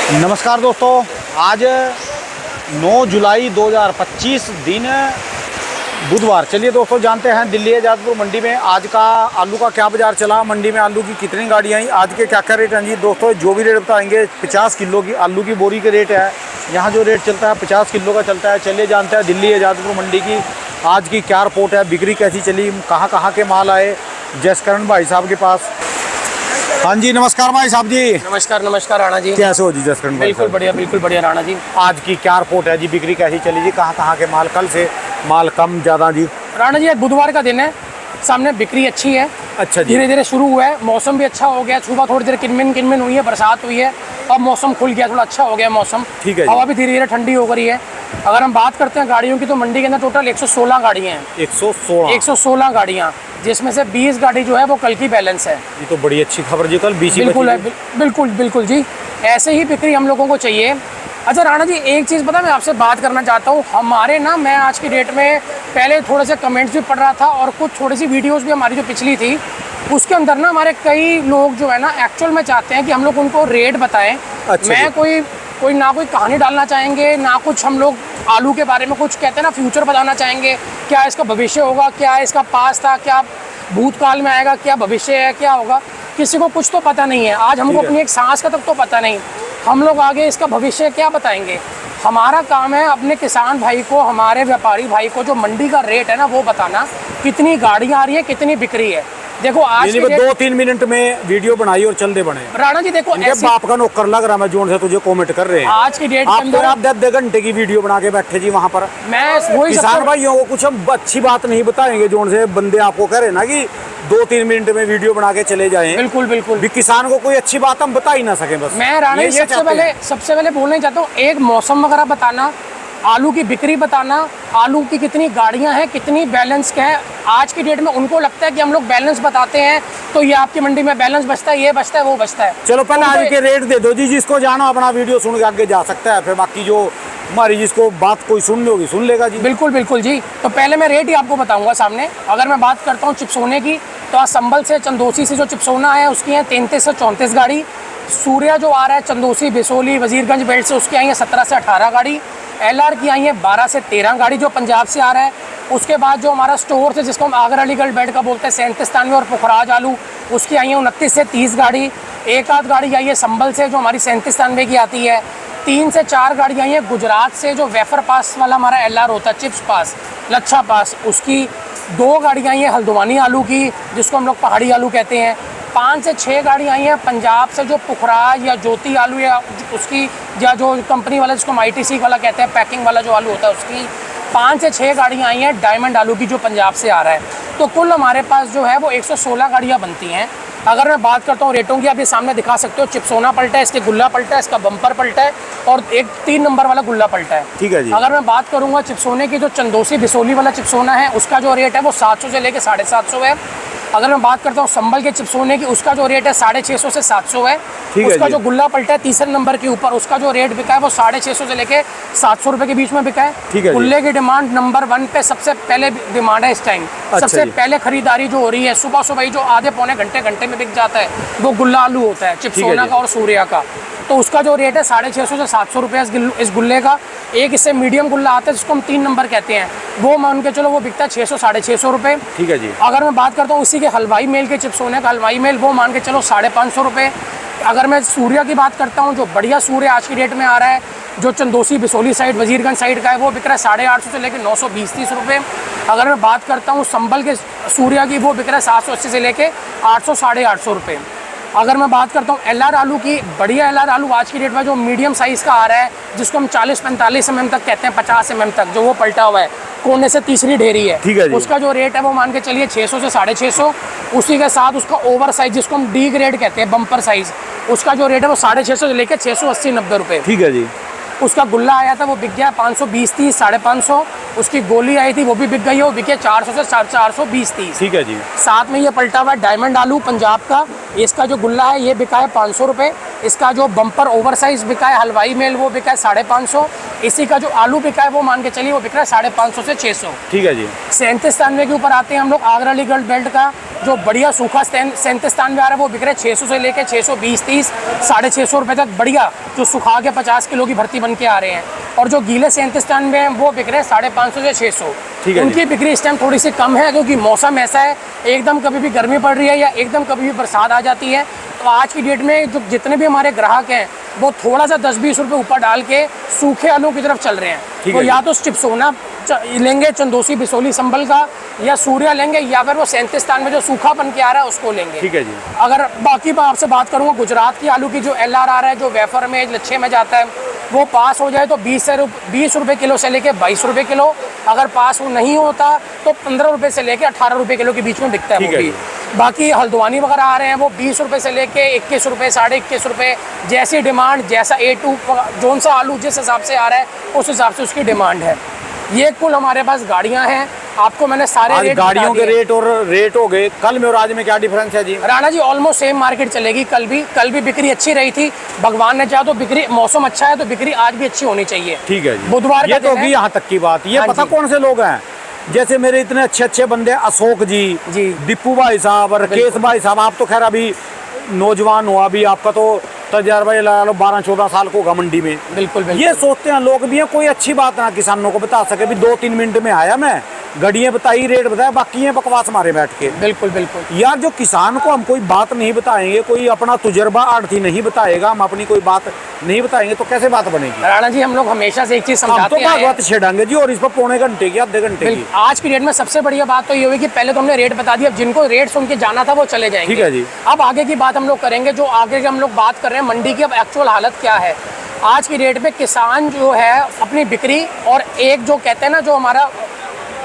नमस्कार दोस्तों, आज 9 जुलाई 2025 दिन बुधवार। चलिए दोस्तों, जानते हैं दिल्ली आज़ादपुर मंडी में आज का आलू का क्या बाज़ार चला, मंडी में आलू की कितनी गाड़ियाँ आई, आज के क्या क्या रेट हैं जी। दोस्तों जो भी रेट बताएंगे 50 किलो की आलू की बोरी के रेट है, यहाँ जो रेट चलता है 50 किलो का चलता है। चलिए जानते हैं दिल्ली आज़ादपुर मंडी की आज की क्या रिपोर्ट है, बिक्री कैसी चली, कहाँ के माल आए। जसकरण भाई साहब के पास। हाँ जी, नमस्कार भाई साहब जी। नमस्कार राणा जी। कैसे हो जी जसकरण भाई? बिल्कुल बढ़िया राणा जी। आज की क्या रिपोर्ट है जी, बिक्री कैसी चली जी, कहाँ के माल, कल से माल कम ज़्यादा जी? राणा जी आज बुधवार का दिन है, सामने बिक्री अच्छी है। अच्छा जी। धीरे धीरे शुरू हुआ है, मौसम भी अच्छा हो गया। सुबह थोड़ी देर किनमिन हुई है, बरसात हुई है, अब मौसम खुल गया, थोड़ा अच्छा हो गया मौसम। ठीक है। हवा भी धीरे धीरे ठंडी हो गई है। अगर हम बात करते हैं गाड़ियों की, तो मंडी के अंदर टोटल 116 गाड़ियाँ हैं। 116 गाड़ियाँ, जिसमें से 20 गाड़ी जो है वो कल की बैलेंस है। ये तो बड़ी अच्छी खबर जी, कल 20 बिल्कुल है, बिल्कुल जी। ऐसे ही बिक्री हम लोगों को चाहिए। अच्छा राणा जी, एक चीज़ पता मैं आपसे बात करना चाहता हूँ। हमारे ना, मैं आज की डेट में पहले थोड़े से कमेंट्स भी पढ़ रहा था और कुछ थोड़ी सी वीडियोस भी हमारी जो पिछली थी उसके अंदर ना, हमारे कई लोग जो है ना एक्चुअल में चाहते हैं कि हम लोग उनको रेट बताएं। अच्छा मैं कोई ना कोई कहानी डालना चाहेंगे, ना कुछ हम लोग आलू के बारे में कुछ कहते हैं ना, फ्यूचर बताना चाहेंगे, क्या इसका भविष्य होगा, क्या इसका पास था, क्या भूतकाल में आएगा, क्या भविष्य है, क्या होगा। किसी को कुछ तो पता नहीं है। आज हमको अपनी एक सांस का तक तो पता नहीं, हम लोग आगे इसका भविष्य क्या बताएंगे। हमारा काम है अपने किसान भाई को, हमारे व्यापारी भाई को जो मंडी का रेट है ना वो बताना, कितनी गाड़ियाँ आ रही है, कितनी बिक्री है। देखो आज 2-3 मिनट में वीडियो बनाई और चल दे बने। राणा जी देखो, बाप का नौकर लग रहा, मैं जोन से तुझे कमेंट कर रहे हैं। आज की डेट के अंदर आप 10 घंटे की वीडियो बना के बैठे जी वहाँ पर। मैं वही किसान भाइयों को कुछ हम अच्छी बात नहीं बताएंगे, जोन से बंदे आपको कह रहे ना कि 2-3 मिनट में वीडियो बना के चले जाएं। बिल्कुल भी किसान को कोई अच्छी बात हम बता ही ना सके। बस मैं राणा जी सबसे पहले बोलना चाहता हूँ, एक मौसम वगैरह बताना, आलू की बिक्री बताना, आलू की कितनी गाड़ियां हैं, कितनी बैलेंस क्या है। आज की डेट में उनको लगता है कि हम लोग बैलेंस बताते हैं तो ये आपकी मंडी में बैलेंस बचता है, ये बचता है, वो बचता है। चलो पहले आज के रेट दे दो जी, जिसको जाना अपना वीडियो सुन के आगे जा सकता है, फिर बाकी जो हमारी जिसको बात कोई सुननी होगी सुन लेगा जी। बिल्कुल जी। तो पहले मैं रेट ही आपको बताऊंगा सामने। अगर मैं बात करता हूँ चिपसोने की, तो आज संभल से चंदोसी से जो चिपसोना है उसकी है 33 से 34 गाड़ी। सूर्या जो आ रहा है चंदोसी, बिसोली, वजीरगंज बेल्ट से, उसकी आई है 17 से 18 गाड़ी। LR की आई है 12 से 13 गाड़ी जो पंजाब से आ रहा है। उसके बाद जो हमारा स्टोर से, जिसको हम आगरा अलीगढ़ बेल्ट का बोलते हैं, 37 और पुखराज आलू, उसकी आई है 29 से 30 गाड़ी। एक आध गाड़ी आई है संभल से जो हमारी 37 की आती है। 3 से 4 गाड़ी आई है गुजरात से, जो वेफर पास वाला हमारा LR होता है, चिप्स पास, लच्छा पास, उसकी 2 गाड़ियाँ आई हैं हल्द्वानी आलू की, जिसको हम लोग पहाड़ी आलू कहते हैं। 5 से 6 गाड़ी आई हैं पंजाब से, जो पुखराज या ज्योति आलू या उसकी, या जो कंपनी वाला जिसको हम ITC वाला कहते हैं, पैकिंग वाला जो आलू होता है उसकी 5 से 6 गाड़ियाँ आई हैं डायमंड आलू की, जो पंजाब से आ रहा है। तो कुल हमारे पास जो है वो 116 गाड़ियाँ बनती हैं। अगर मैं बात करता हूँ रेटों की, आप ये सामने दिखा सकते हो, चिपसोना पलटा है, इसके गुल्ला पलटा है, इसका बम्पर पलटा है, और एक 3 नंबर वाला गुल्ला पलटा है। ठीक है जी। अगर मैं बात करूँगा चिपसोने की, जो चंदोसी बिसोली वाला चिपसोना है, उसका जो रेट है वो 700 से लेकर 750 है। अगर मैं बात करता हूँ संभल के चिपसोने की, उसका जो रेट है 650 से 700 है। उसका जो गुल्ला पलटा है तीसरे नंबर के ऊपर, उसका जो रेट बिका है वो 650 से लेके 700 रुपए के बीच में बिका है। गुल्ले की डिमांड नंबर 1 पे सबसे पहले डिमांड है इस टाइम। सबसे पहले खरीदारी जो हो रही है सुबह ही, जो आधे पौने घंटे में बिक जाता है, वो गुल्ला आलू होता है, चिपसोना का और सूर्या का। तो उसका जो रेट है 650 से 700 रुपये इस गुल्ले का। एक इससे मीडियम गुल्ला आता है जिसको हम 3 नंबर कहते हैं, वो मान के चलो वो बिकता है 600 साढ़े 600 रुपये। ठीक है जी। अगर मैं बात करता हूँ उसी के हलवाई मेल के चिपसोने का हलवाई मेल, वो मान के चलो 550 रुपये। अगर मैं सूर्या की बात करता हूँ, जो बढ़िया सूर्य आज की डेट में आ रहा है, जो चंदोसी बिसोली साइड, वजीरगंज साइड का है, वो बिक रहा है 850 से लेकर 920-30 रुपये। अगर मैं बात करता हूँ संभल के सूर्या की, वो बिक रहा है 780 से लेकर 800 साढ़े 800 रुपये। अगर मैं बात करता हूँ LR आलू की, बढ़िया LR आलू आज की डेट में जो मीडियम साइज़ का आ रहा है, जिसको हम 40-45 mm तक कहते हैं, 50 mm तक, जो वो पलटा हुआ है, कोने से तीसरी ढेरी है, उसका जो रेट है वो मान के चलिए 600 से 650। उसी के साथ उसका ओवर साइज, जिसको हम D ग्रेड कहते हैं, बम्पर साइज, उसका जो रेट है वो 650 से लेकर 680-90 रुपये। ठीक है जी। उसका गुल्ला आया था वो बिक गया 520-30, 550। उसकी गोली आई थी वो भी बिक गई है, वो बिके 400 से 420-30। ठीक है जी। साथ में ये पलटा हुआ डायमंड आलू पंजाब का, इसका जो गुल्ला है ये बिका है 500 रुपये। इसका जो बम्पर ओवर साइज बिका है हलवाई मेल, वो बिका है 550। इसी का जो आलू बिका है वो मान के चलिए वो बिक रहा है 550 से 600। ठीक है जी। 37-93 के ऊपर आते हैं हम लोग, आगरा अलीगढ़ बेल्ट का जो बढ़िया सूखा सैंतिस्तान में आ रहा है वो बिक रहा है 600 से लेके 620, 30, 650 रुपये तक बढ़िया, जो सुखा के 50 किलो की भर्ती बन के आ रहे हैं। और जो गीले सैंतिस्तान में हैं वो बिक रहे हैं 550 से 600। उनकी बिक्री इस टाइम थोड़ी सी कम है क्योंकि मौसम ऐसा है, एकदम कभी भी गर्मी पड़ रही है या एकदम कभी भी बरसात आ जाती है। तो आज की डेट में जो जितने भी हमारे ग्राहक हैं वो थोड़ा सा 10-20 रुपये ऊपर डाल के सूखे आलू की तरफ चल रहे हैं। तो या तो चिप्सोना लेंगे चंदोसी बिसोली संभल का, या सूर्या लेंगे, या फिर वो सैंतिस्तान में जो सूखा बन के आ रहा है उसको लेंगे। ठीक है जी। अगर बाकी मैं आपसे बात करूँगा गुजरात की आलू की जो LR आ रहा है, जो वेफर में लच्छे में जाता है, वो पास हो जाए तो 20 रुपये किलो से लेके 22 रुपये किलो। अगर पास नहीं होता तो 15 रुपये से लेके 18 रुपये किलो के बीच में बिकता है वो भी। बाकी हल्द्वानी वगैरह आ रहे हैं वो 20 रुपये से लेके 21 रुपये, 21.5 रुपये, जैसी डिमांड, जैसा A2 जोन सा आलू जिस हिसाब से आ रहा है उस हिसाब से उसकी डिमांड है। ये कुल हमारे पास गाड़ियाँ हैं, आपको मैंने सारे रेट गाड़ियों के रेट हो गए। कल में और आज में क्या डिफरेंस है जी? Rana ji almost same market चलेगी। कल भी बिक्री अच्छी रही थी, भगवान ने चाहा तो बिक्री, मौसम अच्छा है तो बिक्री आज भी अच्छी होनी चाहिए। ठीक है जी। बुधवार ये तो होगी यहाँ तक की बात। ये पता कौन से लोग हैं? जैसे मेरे इतने अच्छे बंदे अशोक जी, दीपू भाई साहब, राकेश भाई साहब, आप तो खैर अभी नौजवान हो, अभी आपका तो तजर्बा लगा लो 12-14 साल को होगा मंडी में। बिल्कुल। ये सोचते हैं लोग भी हैं कोई अच्छी बात ना किसानों को बता सके। भी 2-3 मिनट में आया मैं, घड़ियाँ बताई, रेट बताया, बाकी ये बकवास मारे बैठ के। बिल्कुल यार जो किसान को हम कोई बात नहीं बताएंगे, कोई अपना तजुर्बा आड़ती नहीं बताएगा, हम अपनी कोई बात नहीं बताएंगे तो कैसे बात बनेगी? राणा जी हम लोग हमेशा से एक चीज समझाते हैं, हम तो बात छेड़ेंगे जी, और इस पर पौने घंटे की, आधे घंटे की। आज की डेट में सबसे बढ़िया बात तो ये हुई कि पहले तो हमने रेट बता दिया, अब जिनको रेट सुन के जाना था वो चले जाएंगे। ठीक है जी। अब आगे की बात हम लोग करेंगे, जो आगे हम लोग बात कर रहे हैं मंडी की अब एक्चुअल हालत क्या है। आज की डेट में किसान जो है अपनी बिक्री, और एक जो कहते हैं ना, जो हमारा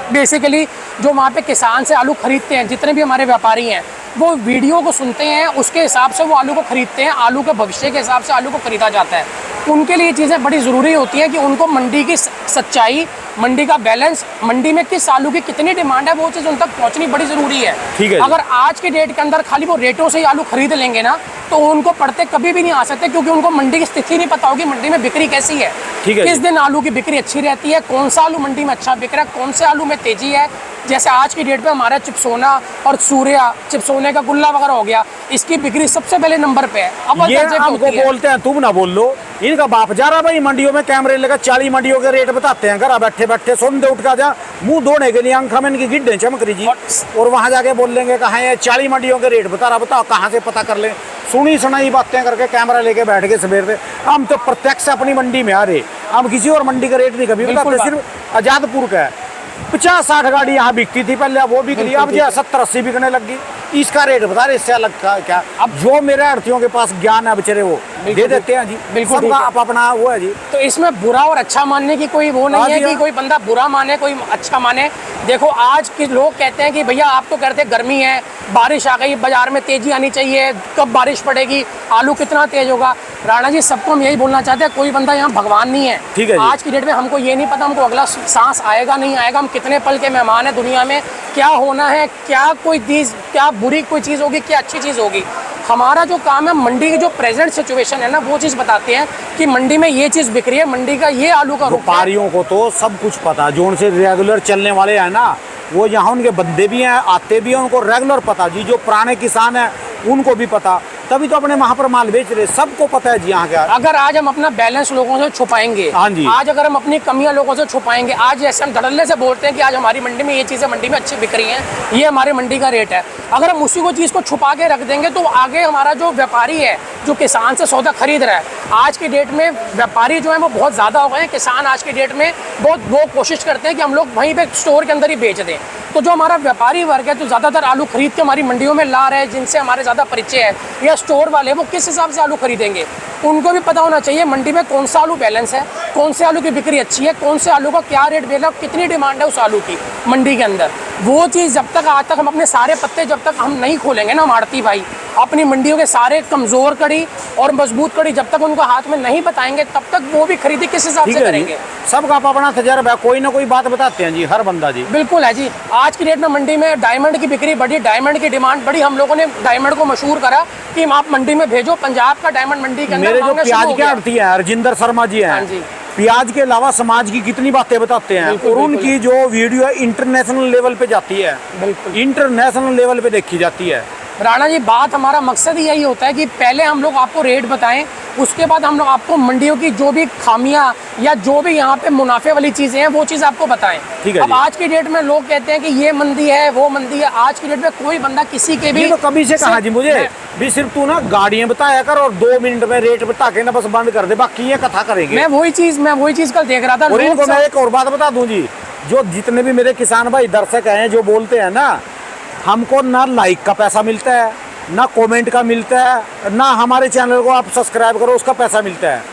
बेसिकली जो वहाँ पे किसान से आलू खरीदते हैं, जितने भी हमारे व्यापारी हैं वो वीडियो को सुनते हैं, उसके हिसाब से वो आलू को खरीदते हैं, आलू के भविष्य के हिसाब से आलू को खरीदा जाता है। उनके लिए चीज़ें बड़ी ज़रूरी होती हैं कि उनको मंडी की सच्चाई, मंडी का बैलेंस, मंडी में किस आलू की कितनी डिमांड है, वो चीज़ उन तक पहुंचनी बड़ी ज़रूरी है। ठीक है। अगर आज के डेट के अंदर खाली वो रेटों से ही आलू खरीद लेंगे ना तो उनको पढ़ते कभी भी नहीं आ सकते, क्योंकि उनको मंडी की स्थिति नहीं पता होगी, मंडी में बिक्री कैसी है, किस दिन आलू की बिक्री अच्छी रहती है, कौन सा आलू मंडी में अच्छा बिक रहा है, कौन से आलू में तेजी है। जैसे आज की डेट पे हमारा चिप्सोना और सूर्या, चिप्सोने का गुल्ला वगैरह हो गया, इसकी बिक्री सबसे पहले नंबर पे है। अब ये हमको बोलते हैं तुम ना बोल लो, इनका बाप जा रहा भाई मंडियों में, कैमरे लेकर 40 मंडियों के रेट बताते हैं, घर बैठे बैठे सुनते उठ का जा, मुंह धोने के लिए आंखा में इनकी गिड्डे चमक रही जी, और वहां जाके बोल लेंगे कहाँ है 40 मंडियों के रेट बता रहा, बताओ कहाँ से पता कर ले। सुनी सुनाई बातें करके कैमरा लेके बैठ के सवेर से। हम तो प्रत्यक्ष अपनी मंडी में आ रहे, हम किसी और मंडी का रेट नहीं कभी बताते, सिर्फ आजादपुर का है। 50-60 गाड़ी यहाँ बिकती थी पहले, अब वो बिक रही है, अब जो 70-80 बिकने लग गई। इसका रेट बता रहे, इससे अलग क्या? अब जो मेरे अर्थीयों के पास ज्ञान है बेचारे वो दे देते हैं जी। बिल्कुल सबका अपना वो है जी। तो इसमें बुरा और अच्छा मानने की कोई वो नहीं है कि कोई बंदा बुरा माने कोई अच्छा माने। देखो आज के लोग कहते हैं कि भैया आप तो कहते हैं गर्मी है, बारिश आ गई, बाजार में तेजी आनी चाहिए, कब बारिश पड़ेगी, आलू कितना तेज होगा। राणा जी सबको हम यही बोलना चाहते हैं, कोई बंदा यहाँ भगवान नहीं है। ठीक है। आज की डेट में हमको ये नहीं पता हमको अगला सांस आएगा नहीं आएगा, हम कितने पल के मेहमान हैं दुनिया में, क्या होना है, क्या कोई चीज़, क्या बुरी कोई चीज़ होगी, क्या अच्छी चीज़ होगी। हमारा जो काम है मंडी की जो प्रेजेंट सिचुएशन है ना वो चीज़ बताते हैं कि मंडी में ये चीज़ बिक रही है, मंडी का ये आलू का व्यापारियों को तो सब कुछ पता, जो उनसे रेगुलर चलने वाले हैं ना, वो यहाँ उनके बंदे भी हैं, आते भी हैं, उनको रेगुलर पता जी। जो पुराने किसान हैं उनको भी पता, तभी तो अपने वहाँ पर माल बेच रहे, सबको पता है जी यहाँ क्या। अगर आज हम अपना बैलेंस लोगों से छुपाएंगे, हाँ जी, आज अगर हम अपनी कमियां लोगों से छुपाएंगे, आज जैसे हम धड़ल्ले से बोलते हैं कि आज हमारी मंडी में ये चीज़ें मंडी में अच्छी बिक रही हैं, ये हमारी मंडी का रेट है, अगर हम उसी को चीज़ को छुपा के रख देंगे तो आगे हमारा जो व्यापारी है, जो किसान से सौदा खरीद रहा है, आज की डेट में व्यापारी जो है वो बहुत ज़्यादा हो गए हैं। किसान आज की डेट में बहुत वो कोशिश करते हैं कि हम लोग वहीं पे स्टोर के अंदर ही बेच दें। तो जो हमारा व्यापारी वर्ग है, तो ज़्यादातर आलू खरीद के हमारी मंडियों में ला रहे हैं, जिनसे हमारे ज़्यादा परिचय है, या स्टोर वाले, वो किस हिसाब से आलू खरीदेंगे, उनको भी पता होना चाहिए मंडी में कौन सा आलू बैलेंस है, कौन से आलू की बिक्री अच्छी है, कौन से आलू का क्या रेट मिलेगा, कितनी डिमांड है उस आलू की मंडी के अंदर। वो चीज़ जब तक आज तक हम अपने सारे पत्ते जब तक हम नहीं खोलेंगे ना आड़ती भाई, अपनी मंडियों के सारे कमज़ोर कड़ी और मजबूत कड़ी जब तक उनको हाथ में नहीं बताएंगे, तब तक वो भी खरीदी किस हिसाब से करेंगे। सबका अपना तजर्बा है, कोई ना कोई बात बताते हैं जी हर बंदा जी। बिल्कुल है जी। आज की डेट में मंडी में डायमंड की बिक्री बढ़ी, डायमंड की डिमांड बढ़ी, हम लोगों ने डायमंड को मशहूर करा कि आप मंडी में भेजो, पंजाब का डायमंड मंडी के अंदर मेरे जो प्याज के आड़ती हैं राजेंद्र शर्मा जी हैं, प्याज के अलावा समाज की कितनी बातें बताते हैं, बिल्कुल, और बिल्कुल। उनकी जो वीडियो है इंटरनेशनल लेवल पे जाती है, बिल्कुल इंटरनेशनल लेवल पे देखी जाती है। राणा जी, बात हमारा मकसद ही यही होता है कि पहले हम लोग आपको रेट बताएं, उसके बाद हम लोग आपको मंडियों की जो भी खामियां या जो भी यहाँ पे मुनाफे वाली चीज़ें हैं वो चीज़ आपको बताएं। ठीक है अब जी। आज की डेट में लोग कहते हैं कि ये मंदी है वो मंदी है। आज की डेट में कोई बंदा किसी के भी ये तो कभी से कहा जी मुझे भी, सिर्फ तू ना गाड़ियां बताया कर और 2 मिनट में रेट बता के ना बस बंद कर दे, बाकी ये कथा करेंगे। मैं वही चीज़ कल देख रहा था। और लोग इनको मैं सब- एक और बात बता दूं जी, जो जितने भी मेरे किसान भाई दर्शक हैं जो बोलते हैं ना, हमको ना लाइक का पैसा मिलता है, ना कमेंट का मिलता है, ना हमारे चैनल को आप सब्सक्राइब करो उसका पैसा मिलता है।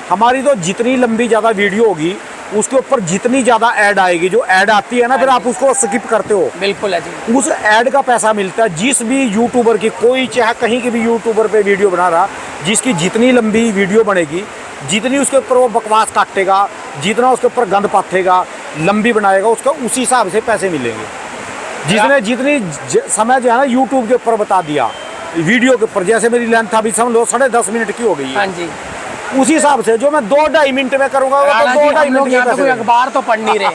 हमारी तो जितनी लंबी ज़्यादा वीडियो होगी उसके ऊपर जितनी ज़्यादा ऐड आएगी, जो ऐड आती है ना फिर आप उसको स्किप करते हो, बिल्कुल है जी। उस ऐड का पैसा मिलता है। जिस भी यूट्यूबर की, कोई चाहे कहीं की भी यूट्यूबर पे वीडियो बना रहा, जिसकी जितनी लंबी वीडियो बनेगी, जितनी उसके ऊपर वो बकवास काटेगा, जितना उसके ऊपर गंद पाथेगा, लंबी बनाएगा, उसका उसी हिसाब से पैसे मिलेंगे। जिसने जितनी समय जो है ना यूट्यूब के ऊपर बता दिया वीडियो के ऊपर, जैसे मेरी लेंथ अभी समझ लो 10.5 मिनट की हो गई हाँ है, जी। उसी हिसाब से जो मैं 2-2.5 मिनट में करूंगा वो राणा तो जी, 2-2.5 हम लोग मिनट यहाँ के पे कोई पैसे अखबार तो पढ़ नहीं रहे।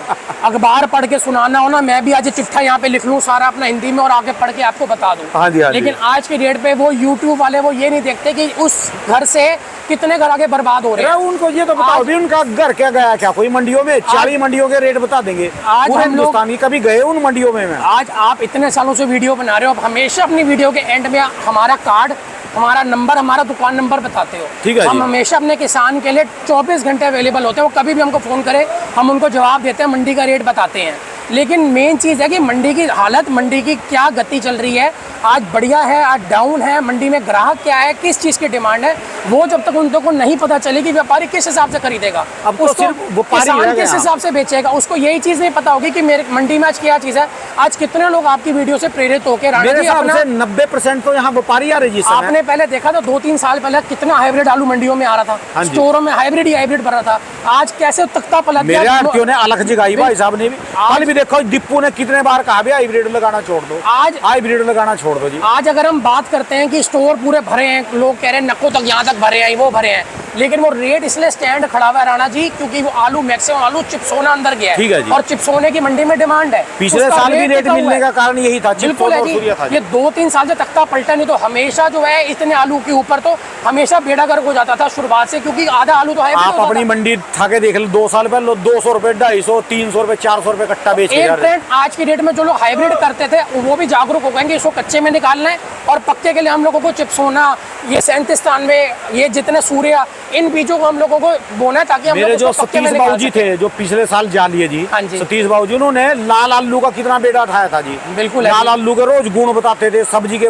अखबार पढ़ के सुनाना हो ना, मैं भी आज चिट्ठा यहाँ पे लिख लूँ सारा अपना हिंदी में और आगे पढ़ के आपको बता दूँ। हाँ जी, हाँ जी। लेकिन आज की डेट पे वो यूट्यूब वाले वो ये नहीं देखते कि उस घर से कितने घर आगे बर्बाद हो रहे हैं। अरे उनको ये तो बताओ भी उनका घर क्या गया क्या, कोई मंडियों में 40 मंडियों के रेट बता देंगे आज पूरे हम लोग- हिंदुस्तान की, कभी गए उन मंडियों में मैं? आज आप इतने सालों से वीडियो बना रहे हो, आप हमेशा अपनी वीडियो के एंड में हमारा कार्ड, हमारा नंबर, हमारा दुकान नंबर बताते हो। ठीक है हम जी। हमेशा अपने किसान के लिए 24 घंटे अवेलेबल होते हैं। वो कभी भी हमको फ़ोन करे, हम उनको जवाब देते हैं, मंडी का रेट बताते हैं। लेकिन मेन चीज़ है कि मंडी की हालत, मंडी की क्या गति चल रही है, आज बढ़िया है, आज डाउन है, मंडी में ग्राहक क्या है, किस चीज़ की डिमांड है, वो जब तक उन लोगों को नहीं पता चलेगी व्यापारी किस हिसाब से खरीदेगा, अब तो उसको सिर्फ व्यापारी किसान रह गए किस हैं। हिसाब से बेचेगा, उसको यही चीज़ नहीं पता होगी कि मेरे मंडी में आज क्या चीज़ है। आज कितने लोग आपकी वीडियो से प्रेरित होकर राणा मेरे जी हिसाब अपना, से 90% तो यहाँ व्यापारी आ रहे जी इस समय। आपने पहले देखा था 2-3 साल पहले कितना हाइब्रिड आलू मंडियों में आ रहा था, हाँ जी। स्टोरों में हाइब्रिड ही हाइब्रिड भरा था। आज कैसे तख्ता पलट मेरे गया। आड़तियों ने अलग जगाई भाई साहब ने भी। कल भी देखो दीपू ने कितने बार कहा भी हाइब्रिड लगाना छोड़ दो, आज हाइब्रिड लगाना छोड़ दो जी। आज अगर हम बात करते हैं कि स्टोर पूरे भरे हैं, लोग कह रहे हैं नक्कों तक यहाँ तक भरे हैं, वो भरे हैं, लेकिन वो रेट इसलिए स्टैंड खड़ा हुआ है राणा जी क्योंकि वो आलू मैक्सिमम आलू चिप्सोना अंदर गया ठीक है जी। और चिप्सोने की मंडी में डिमांड है। पिछले उसका साल भी रेट टिका हुआ मिलने है। का कारण यही था, बिल्कुल चिप्सोना है और सूर्या था जी। जी। ये 2-3 साल से तख्ता पलटा नहीं तो हमेशा जो है इतने आलू के ऊपर तो हमेशा बेड़ा गर्क हो जाता था शुरुआत से, क्योंकि आधा आलू तो है। आप अपनी मंडी ठाके देख लो, 2 साल पहले 200 रुपए, 250, 300 रुपए, 400 रुपए कट्टा बेच के एक जा रहे हैं। ट्रेंड आज की डेट में जो लोग हाइब्रिड करते थे वो भी जागरूक हो गए कि इसको कच्चे में निकालना है और पक्के के लिए हम लोगों को चिप्सोना, ये 3793, ये जितने सूर्या, इन बीजों को हम लोगों को बोना है ताकि हम मेरे लोग जो उसको पक्के में सतीश निकाल बाबूजी सकें। थे जो पिछले साल जालिए जी, हाँ जी। सतीश बाबूजी, उन्होंने लाल आलू का कितना बेड़ा उठाया था जी। बिल्कुल है लाल जी। आलू के रोज गुण बताते थे सब्जी के।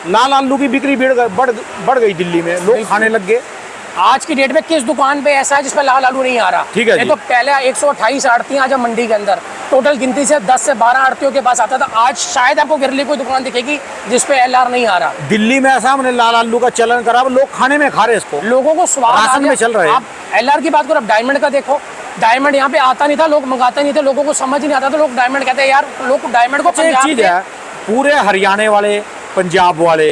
लाल आलू की बिक्री बढ़ गई दिल्ली में, लोग खाने लग गए। आज की डेट में किस दुकान पे ऐसा है जिसमें लाल आलू नहीं आ रहा? ठीक है ये जी। तो पहले 128 आड़तियां आज हम मंडी के अंदर टोटल गिनती से 10 से 12 आड़तियों के पास आता था। आज शायद आपको गिरली कोई दुकान दिखेगी जिसपे LR नहीं आ रहा। दिल्ली में ऐसा हमने लाल आलू का चलन करा, अब लोग खाने में खा रहे इसको। लोगों को स्वाद आ राशन गया। में चल रहे हैं। आप LR की बात करो, अब डायमंड का देखो, डायमंड यहाँ पे आता नहीं था, लोग मंगाते नहीं थे, लोगों को समझ ही नहीं आता था, लोग डायमंड कहते हैं यार, लोग डायमंड को एक पंजाब चीज के- है, पूरे हरियाणा वाले, पंजाब वाले,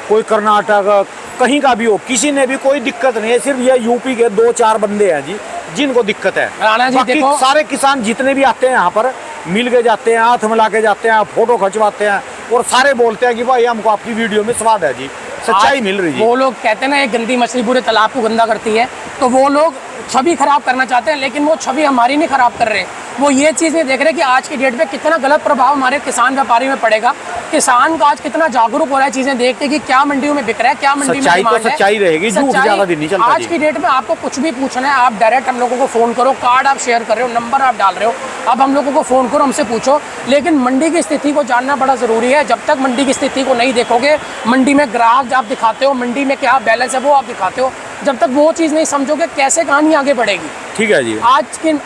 कोई कर्नाटक, कहीं का भी हो, किसी ने भी कोई दिक्कत नहीं है। सिर्फ ये यूपी के 2-4 बंदे हैं जी जिनको दिक्कत है। राणा जी बाकी देखो, सारे किसान जितने भी आते हैं यहाँ पर मिल के जाते हैं, हाथ मिला के जाते हैं, फोटो खिंचवाते हैं और सारे बोलते हैं कि भाई हमको आपकी वीडियो में स्वाद है जी, सच्चाई आज मिल रही जी। वो लोग कहते हैं ना एक गंदी मछली पूरे तालाब को गंदा करती है, तो वो लोग छवि खराब करना चाहते हैं, लेकिन वो छवि हमारी नहीं खराब कर रहे। वो ये चीज़ नहीं देख रहे कि आज की डेट में कितना गलत प्रभाव हमारे किसान व्यापारी में पड़ेगा। किसान का आज कितना जागरूक हो रहा है चीज़ें देख के कि क्या मंडियों में बिक रहा है, क्या मंडी में सच्चाई तो डिमांड है। सच्चाई रहेगी, झूठ सच्चाई- ज्यादा दिन नहीं चलता आज जी। की डेट में आपको कुछ भी पूछना है, आप डायरेक्ट हम लोगों को फ़ोन करो, कार्ड आप शेयर कर रहे हो, नंबर आप डाल रहे हो, अब हम लोगों को फ़ोन करो, हमसे पूछो। लेकिन मंडी की स्थिति को जानना बड़ा ज़रूरी है। जब तक मंडी की स्थिति को नहीं देखोगे, मंडी में ग्राहक आप दिखाते हो, मंडी में क्या बैलेंस है वो आप दिखाते हो, जब तक वो चीज़ नहीं समझोगे कैसे कहानी आगे बढ़ेगी। ठीक है जी।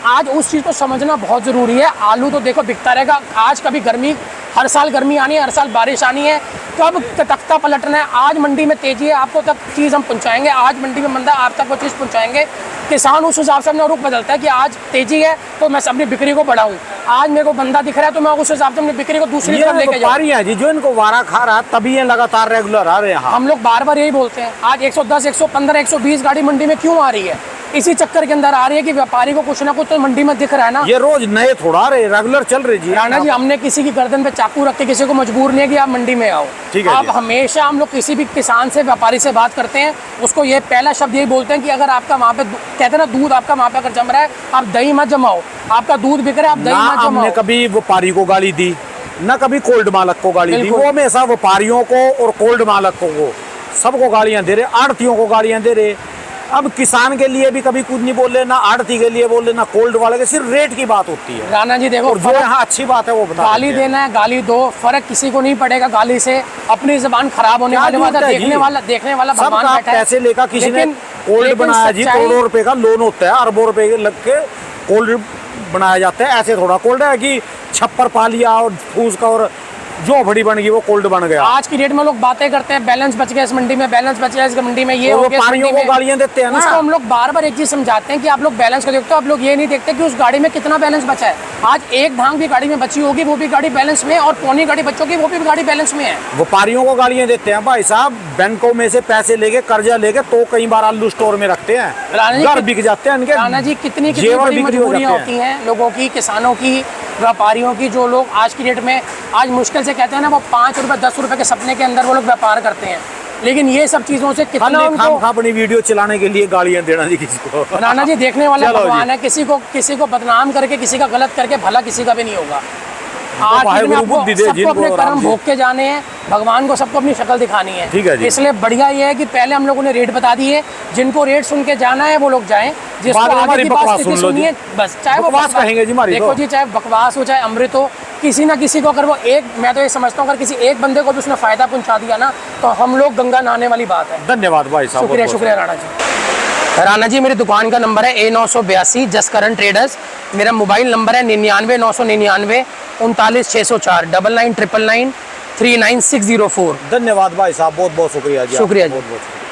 आज उस चीज़ को समझना बहुत ज़रूरी है। आलू तो देखो बिकता रहेगा, आज कभी गर्मी, हर साल गर्मी आनी है, हर साल बारिश आनी है, कब तख्ता पलटना है। आज मंडी में तेजी है, आपको तक चीज़ हम पहुंचाएंगे, आज मंडी में मंदा है, आप तक वो चीज़ पहुंचाएंगे। किसान उस हिसाब से अपना रुख बदलता है कि आज तेजी है तो मैं अपनी बिक्री को बढ़ाऊं, आज मेरे को बंदा दिख रहा है तो मैं उस हिसाब से अपनी बिक्री को दूसरी तरफ लेके जाऊं। व्यापारी है जी जो इनको वारा खा रहा है, तभी ये लगातार रेगुलर आ रहे हैं यहाँ। हम लोग बार बार यही बोलते हैं, आज 110, 115, 120 गाड़ी मंडी में क्यों आ रही है? इसी चक्कर के अंदर आ रही है कि व्यापारी को कुछ ना कुछ तो मंडी में दिख रहा है ना। ये रोज नए थोड़ा आ रहे, रेगुलर चल रहे जी। राणा जी, हमने किसी की गर्दन पे चाकू रख के किसी को मजबूर नहीं है कि आप मंडी में आओ। ठीक है आप जी। हमेशा, हम लोग किसी भी किसान से, व्यापारी से बात करते हैं, उसको ये पहला शब्द यही बोलते हैं कि अगर आपका वहाँ पे कहते हैं ना, दूध आपका वहाँ पे अगर जम रहा है, आप दही मत जमाओ। आपका दूध बिक रहा है, आप दही ना मत जमाओ। हमने कभी व्यापारी को गाली दी, ना कभी कोल्ड मालक को गाली दी। बिल्कुल। वो हमेशा व्यापारियों को और कोल्ड मालकों को, सबको गालियां दे रहे, आड़तियों को गालियां दे रहे। अब किसान के लिए भी कभी कुछ नहीं बोल रहे, ना आड़ती के लिए बोल रहे, ना कोल्ड वाले के, सिर्फ रेट की बात होती है। राणा जी देखो, और जो यहाँ अच्छी बात है वो बता गाली देते हैं। देना है, गाली दो, फर्क किसी को नहीं पड़ेगा गाली से। अपनी जबान खराब होने क्या वाले बात है, जरूरत है देखने जी? वाला सब भगवान का बैठा है। पैसे लेकर किसी ने लेकिन- कोल्ड लेकिन बनाया जी, सच्चाई- करोड़ों रुपए का लोन होता है, अरबों रुपए के लग के कोल्ड बनाया जाता है। ऐसे थोड़ा कोल्ड है कि छप्पर पा लिया और फूस का और जो बड़ी बन गई वो कोल्ड बन गया। आज की डेट में लोग बातें करते हैं, बैलेंस बच गया इस मंडी में, बैलेंस बच गया इस मंडी में, ये और हो गया इस मंडी व्यापारियों को में। गालियां देते हैं ना। उसको हम लोग बार बार एक चीज समझाते हैं कि आप लोग बैलेंस को देखते हो, आप लोग ये नहीं देखते कि उस गाड़ी में कितना बैलेंस बचा है। आज एक धांग भी गाड़ी में बची होगी, वो भी गाड़ी बैलेंस में है, और पौनी गाड़ी बच्चों की, वो भी गाड़ी बैलेंस में है। व्यापारियों को गालियां देते हैं भाई साहब, बैंकों में से पैसे लेके, कर्जा लेके, तो कई बार आलू स्टोर में रखते हैं, राणा जी, घर बिक जाते हैं इनके। राणा जी, कितनी जेवर बड़ी बिक्री हो मजबूरियां जाते होती हैं लोगों की, किसानों की, व्यापारियों की। जो लोग आज की डेट में, आज मुश्किल से कहते हैं ना, वो 5 रुपए 10 रुपए के सपने के अंदर वो लोग व्यापार करते हैं, लेकिन ये सब चीजों से कितना खाली उनको। खाम खा अपनी वीडियो चलाने के लिए गालियां देना जी किसी को। राणा जी, देखने वाला चलो जी। भगवान है, किसी को बदनाम करके, किसी का गलत करके भला किसी का भी नहीं होगा। आज भाई दिन में गुरु बुद्धि आपको दे सबको जिनको अपने राम कर्म जी। भोग के जाने हैं, भगवान को सबको अपनी शक्ल दिखानी है। ठीक है जी। इसलिए बढ़िया ये है कि पहले हम लोगों ने रेट बता दिए, जिनको रेट सुन के जाना है वो लोग जाएं, जिसको बाद में आगे हमारी की बात बकवास स्थिति सुन लो जी। सुननी है, बस चाहे वो बकवास कहेंगे जी हमारी देखो तो। जी, चाहे बकवास हो चाहे अमृत हो, किसी ना किसी को अगर वो एक, मैं तो ये समझता हूँ, अगर किसी एक बंदे को भी उसने फायदा पहुंचा दिया ना, तो हम लोग गंगा नहाने वाली बात है। धन्यवाद भाई साहब। शुक्रिया, बहुत-बहुत। शुक्रिया राणा जी। राणा जी, मेरी दुकान का नंबर है A982 जसकरण ट्रेडर्स। मेरा मोबाइल नंबर है 99 999 39 604 99 999 39604। धन्यवाद भाई साहब, बहुत बहुत शुक्रिया जी। शुक्रिया जी। बहुत बहुत शुक्रिया।